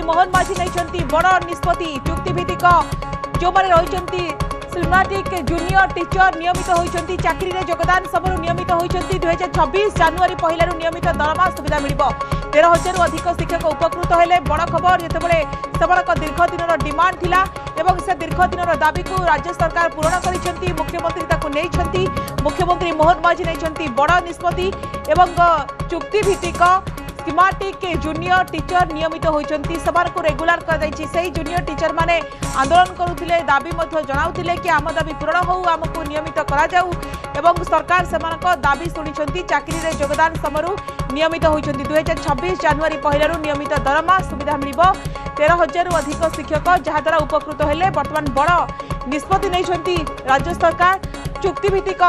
मुख्यमंत्री मोहन माझी नहीं बड़ निष्पत्ति चुक्तिभित्तिक जो मैंने रही सिनेमाटिक जूनियर टीचर नियमित होती चाकरी में योगदान समूह नियमित होती 2026 जनवरी पहलू नियमित दरमा सुविधा मिल 13,000 अधिक शिक्षक उपकृत हेले बड़ खबर जितेबाला से दीर्घ दिन डिमांड थिला एवं से दीर्घ दिन दाबी को राज्य सरकार पूरण कर मुख्यमंत्री मुख्यमंत्री मोहन माझी नहीं बड़ निष्पत्ति एवं चुक्तिभित्तिक स्कीमेटिक जूनियर टीचर नियमित होती रेगुलर कर जूनियर टीचर माने आंदोलन करुले दाबी जनाऊले कि आम दाबी पूरण हो आमको नियमित करा सरकार से दाबी शुणी चाकरी में योगदान समूह नियमित होती 2026 जनवरी पहलू नियमित दरमा सुविधा मिल 13,000 अधिक शिक्षक जहाद्वारा उपकृत हेले बर्तमान बड़ निष्पत्ति नहीं राज्य सरकार चुक्तिभित्तिक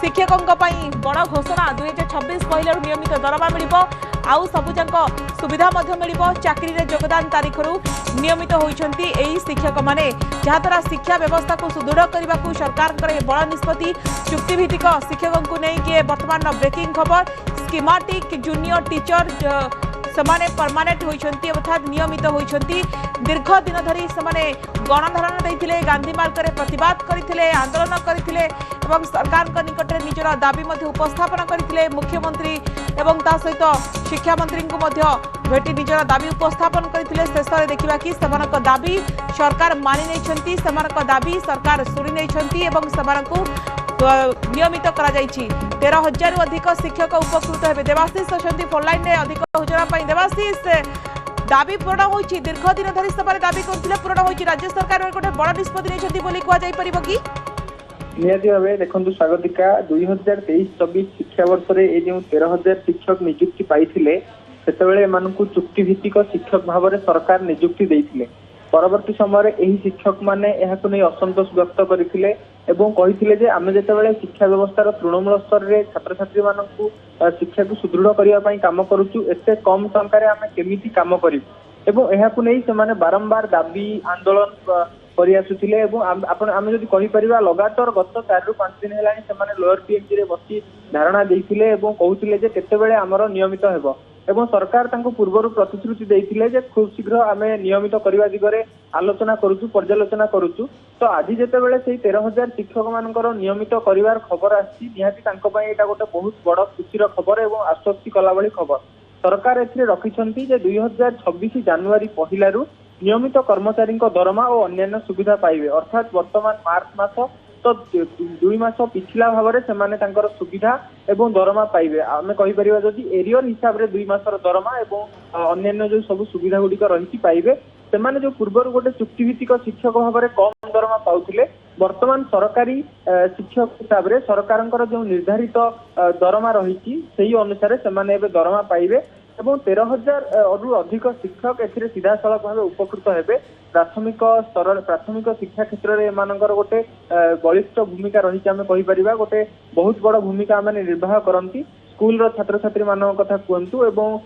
शिक्षकों बड़ घोषणा 2026 पहलू नियमित दरमा मिल आउ सबुजाक सुविधा मिल चाकरी में योगदान तारीख नियमित होती शिक्षक माने जहाद्वारा शिक्षा व्यवस्था को सुदृढ़ करने को सरकार बड़ निष्पत्ति चुक्तिभित्तिक शिक्षकों को लेकिन बर्तमान ब्रेकिंग खबर स्कीमेटिक जूनियर टीचर सेमाने परमानेंट होती अर्थात नियमित होती दीर्घ दिन धरी से गणधारण देते गांधी मार्ग में प्रतिवाद करते आंदोलन करते सरकार निकट में निजर दाबी उपस्थापन करते मुख्यमंत्री एवं ता सहित शिक्षा मंत्री को भेटी निजर दाबी उपस्थापन करते शेष में देखा कि दाबी सरकार मानि नहीं दाबी सरकार शुणी नहीं नियमित कर 13,000 अधिक शिक्षक उपकृत हे देवाशीष अच्छा फोनलाइन में अधिक सूचना देवाशीष दाबी पूरण हो दीर्घ दिन धरी से दाबी करते पूरण हो राज्य सरकार गोटे बड़ निष्पत्ति नहीं कहुपर कि निहाती भाव देखो स्वागतिका 2023-24 शिक्षा वर्ष में ये जो 13,000 शिक्षक नियुक्ति पाई चुक्तिभित्तिक शिक्षक भाव में सरकार नियुक्ति देते परवर्ती समय यही शिक्षक मैंने नहीं असंतोष व्यक्त करते कही आम जो शिक्षा व्यवस्था तृणमूल स्तर में छात्र छात्री मानू शिक्षा को सुदृढ़ करने कम करुचु एत कम टंकार आम केमी कम करूँ बारंबार दाबी आंदोलन करते आम जब कहीपर लगातार गत 4 ରୁ 5 दिन है लोअर पीएमजी रे बसी धारणा देते कहते केतबेले आमर नियमित हेब एवं सरकार पूर्वर प्रतिश्रुति देते खूब शीघ्र आम नियमित करने दिगरे आलोचना करुचु पर्यालोचना करुचु तो आज जितेबाला से 13,000 शिक्षक मानकर नियमित कर खबर आसी गोटे बहुत बड़ खुशी खबर और आश्वस्ति कला भली खबर सरकार रखिंट 2026 जनवरी पहलू नियमित कर्मचारी दरमा और अन्य सुविधा पाइबे अर्थात वर्तमान मार्च मास तो 2 मास पिछला भाव में सुविधा एवं दरमा पाइबे आम कहीपर जदि एरियर हिसाब से 2 मासर दरमा और अन्य जो सब सुविधा गुड़िक रही पाइबे से जो पूर्वर गोटे चुक्तिभित्तिक शिक्षक भाव में कम दरमा पाउथिले वर्तमान सरकारी शिक्षक हिसाब से सरकार जो निर्धारित दरमा रही से अनुसार से दरमा पाइबे एवं 13,000 अधिक शिक्षक ए सीधा सड़क भाव उपकृत हेबे प्राथमिक स्तर प्राथमिक शिक्षा क्षेत्र में एमानकर गोटे बलिष्ठ भूमिका रही आम कहीपर गोटे बहुत बड़ भूमिका आम निर्वाह करती स्कूल छात्र छात्री मान कथा कहतु एवं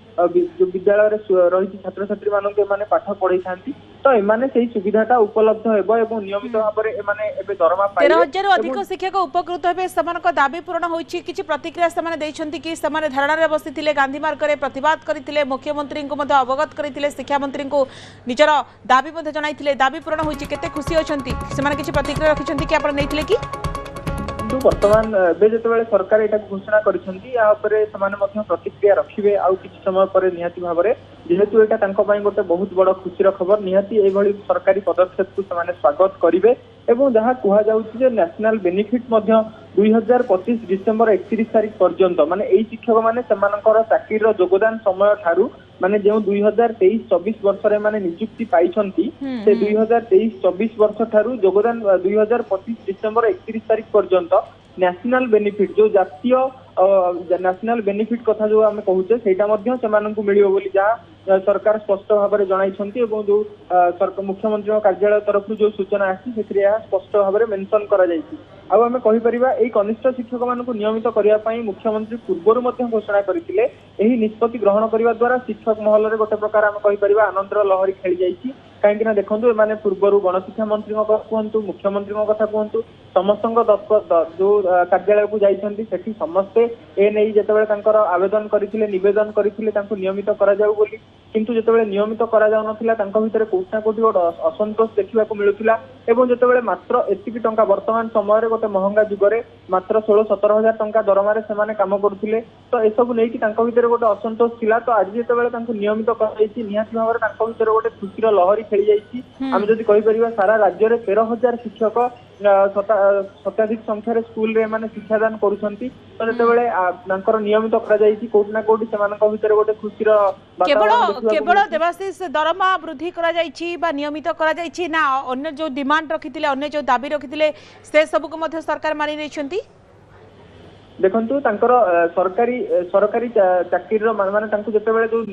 जो विद्यालय रही छात्र छात्री माने पाठ पढ़ाई था तो एमाने से सुविधाटा उपलब्ध हेबो नियमित भाव में दरमा 13,000 अधिक शिक्षक उपकृत हेबे समानक दाबी पूर्ण होईछि किछि प्रतिक्रिया समाने दैछन्ति कि समाने धारणा रे बसिथिले गांधी मार्ग रे प्रतिवाद करिथिले मुख्यमंत्री को मध्य अवगत करिथिले शिक्षा मंत्री को निजर दाबी मध्य जणाइथिले दाबी पूर्ण होईछि केते खुशी अछन्ति समाने किछि प्रतिक्रिया रखिछन्ति कि आपण नैथिले कि वर्तमान जो सरकार यहाँ घोषणा कर प्रतिक्रिया रखिए आउ कि समय पर निहाती भाव में जेहेतु यहाँ गोटे बहुत बड़ खुशी खबर निहाती यही सरकारी पदक्षेप को स्वागत करेंगे एवं जहाँ कहुचे नेशनल बेनिफिट 2025 डिसेम्बर 31 तारीख पर्यंत माने यही शिक्षक मैंने चाकरी योगदान समय ठारू माने जो 2023-24 वर्ष में नियुक्ति पाई से 2023-24 वर्ष ठारू योगदान 2025 डिसेम्बर 31 तारीख पर्यंत नेशनल बेनिफिट जो जातीय नेशनल बेनिफिट कथा जो आम कहूचे से मिल जहाँ सरकार स्पष्ट भाव में जनाई जो मुख्यमंत्री कार्यालय तरफ जो सूचना आसी स्पष्ट भाव में मेंशन कर आम कहीपर यही कनिष्ठ शिक्षक मान नियमित करने मुख्यमंत्री पूर्वर घोषणा करते निष्पत्ति ग्रहण करने द्वारा शिक्षक महल में गोटे प्रकार आम कहीपर आनंदर लहरी खेली जाइए कहीं देखो एम पूर्वर गणशिक्षा मंत्री कहतु मुख्यमंत्री कथा कहतु ସମସ୍ତଙ୍କ ଯୋଉ କାର୍ଯ୍ୟାଳୟକୁ ଯାଇଛନ୍ତି ସେଠି ସମସ୍ତେ ଏ ନେଇ ଯେତେବେଳେ ତାଙ୍କର ଆବେଦନ କରିଥିଲେ ନିବେଦନ କରିଥିଲେ ତାଙ୍କୁ ନିୟମିତ କରାଯାଉ ବୋଲି, କିନ୍ତୁ ଯେତେବେଳେ ନିୟମିତ କରାଯାଉନଥିଲା ତାଙ୍କ ଭିତରେ କୋଉଠି ନା କୋଉଠି ଗୋଟେ ଅସନ୍ତୋଷ ଦେଖିବାକୁ ମିଳୁଥିଲା ଏବଂ ଯେତେବେଳେ ମାତ୍ର ଏତିକି ଟଙ୍କା ବର୍ତ୍ତମାନ ସମୟରେ ଗୋଟେ ମହଙ୍ଗା ଯୁଗରେ ମାତ୍ର 16-17 ହଜାର ଟଙ୍କା ଦରମାରେ ସେମାନେ କାମ କରୁଥିଲେ, ତ ଏସବୁ ନେଇକି ତାଙ୍କ ଭିତରେ ଗୋଟେ ଅସନ୍ତୋଷ ଥିଲା। ତ ଆଜି ଯେତେବେଳେ ତାଙ୍କୁ ନିୟମିତ କରାଯାଇଛି ନିହାତି ଭାବରେ ତାଙ୍କ ଭିତରେ ଗୋଟେ ଖୁସିର ଲହରୀ ଖେଳି ଯାଇଛି। ଆମେ ଯଦି କହିପାରିବା ସାରା ରାଜ୍ୟରେ 13,000 ଶିକ୍ଷକ ଶତାଧିକ ସଂଖ୍ୟାରେ ସ୍କୁଲରେ ଏମାନେ ଶିକ୍ଷାଦାନ କରୁଛନ୍ତି। ତ ଯେତେବେଳେ ତାଙ୍କର ନିୟମିତ କରାଯାଇଛି କୋଉଠି ନା କୋଉଠି ସେମାନଙ୍କ ଭିତରେ ଗୋଟେ ଖୁସିର କେବଳ ଦେବାଶିଷ ଦରମା ବୃଦ୍ଧି କରାଯାଇଛି ବା ନିୟମିତ କରାଯାଇଛି ନା ଅନ୍ୟ ଯୋଉ ଡିମାଣ୍ଡ ରଖିଥିଲେ ଅନ୍ୟ ଯୋଉ ଦାବି ରଖିଥିଲେ ସେ ସବୁକୁ ମଧ୍ୟ ସରକାର ମାନି ନେଇଛନ୍ତି? ଦେଖନ୍ତୁ ତାଙ୍କର ସରକାରୀ ଚାକିରିର ମାନେ ତାଙ୍କୁ ଯେତେବେଳେ ଯୋଉ